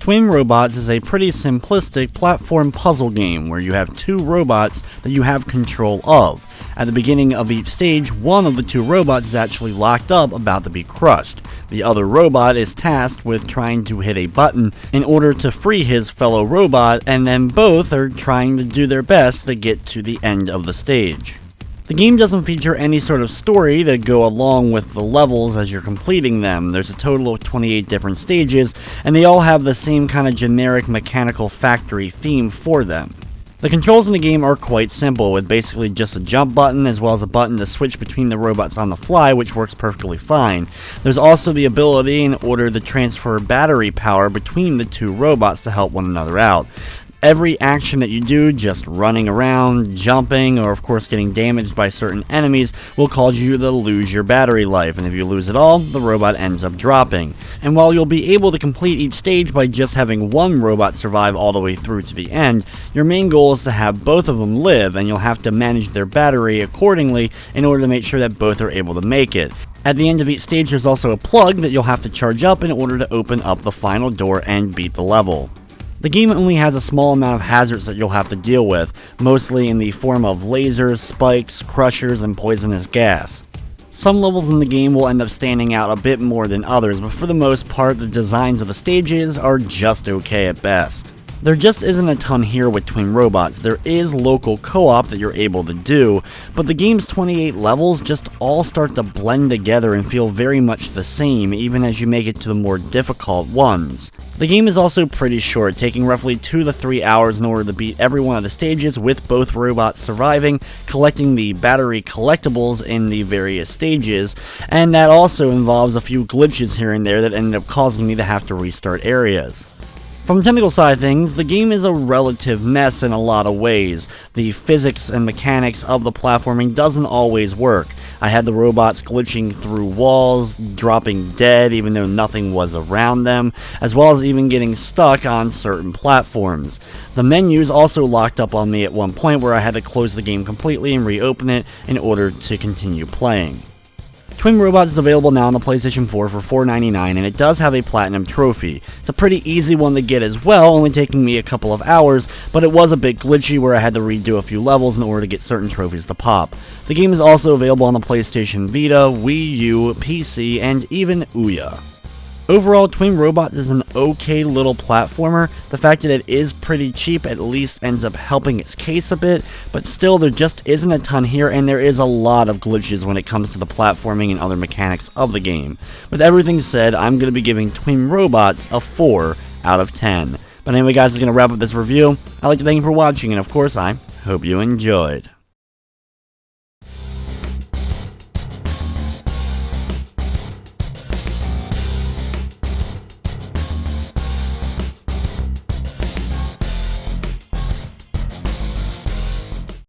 Twin Robots is a pretty simplistic platform puzzle game where you have two robots that you have control of. At the beginning of each stage, one of the two robots is actually locked up about to be crushed. The other robot is tasked with trying to hit a button in order to free his fellow robot, and then both are trying to do their best to get to the end of the stage. The game doesn't feature any sort of story to go along with the levels as you're completing them. There's a total of 28 different stages, and they all have the same kind of generic mechanical factory theme for them. The controls in the game are quite simple, with basically just a jump button as well as a button to switch between the robots on the fly, which works perfectly fine. There's also the ability in order to transfer battery power between the two robots to help one another out. Every action that you do, just running around, jumping, or of course getting damaged by certain enemies, will cause you to lose your battery life, and if you lose it all, the robot ends up dropping. And while you'll be able to complete each stage by just having one robot survive all the way through to the end, your main goal is to have both of them live, and you'll have to manage their battery accordingly in order to make sure that both are able to make it. At the end of each stage, there's also a plug that you'll have to charge up in order to open up the final door and beat the level. The game only has a small amount of hazards that you'll have to deal with, mostly in the form of lasers, spikes, crushers, and poisonous gas. Some levels in the game will end up standing out a bit more than others, but for the most part, the designs of the stages are just okay at best. There just isn't a ton here with Twin Robots. There is local co-op that you're able to do, but the game's 28 levels just all start to blend together and feel very much the same, even as you make it to the more difficult ones. The game is also pretty short, taking roughly 2 to 3 hours in order to beat every one of the stages, with both robots surviving, collecting the battery collectibles in the various stages, and that also involves a few glitches here and there that ended up causing me to have to restart areas. From the technical side of things, the game is a relative mess in a lot of ways. The physics and mechanics of the platforming doesn't always work. I had the robots glitching through walls, dropping dead even though nothing was around them, as well as even getting stuck on certain platforms. The menus also locked up on me at one point where I had to close the game completely and reopen it in order to continue playing. Twin Robots is available now on the PlayStation 4 for $4.99, and it does have a Platinum trophy. It's a pretty easy one to get as well, only taking me a couple of hours, but it was a bit glitchy where I had to redo a few levels in order to get certain trophies to pop. The game is also available on the PlayStation Vita, Wii U, PC, and even Ouya. Overall, Twin Robots is an okay little platformer. The fact that it is pretty cheap at least ends up helping its case a bit, but still there just isn't a ton here, and there is a lot of glitches when it comes to the platforming and other mechanics of the game. With everything said, I'm going to be giving Twin Robots a 4 out of 10. But anyway guys, that's going to wrap up this review. I'd like to thank you for watching, and of course I hope you enjoyed.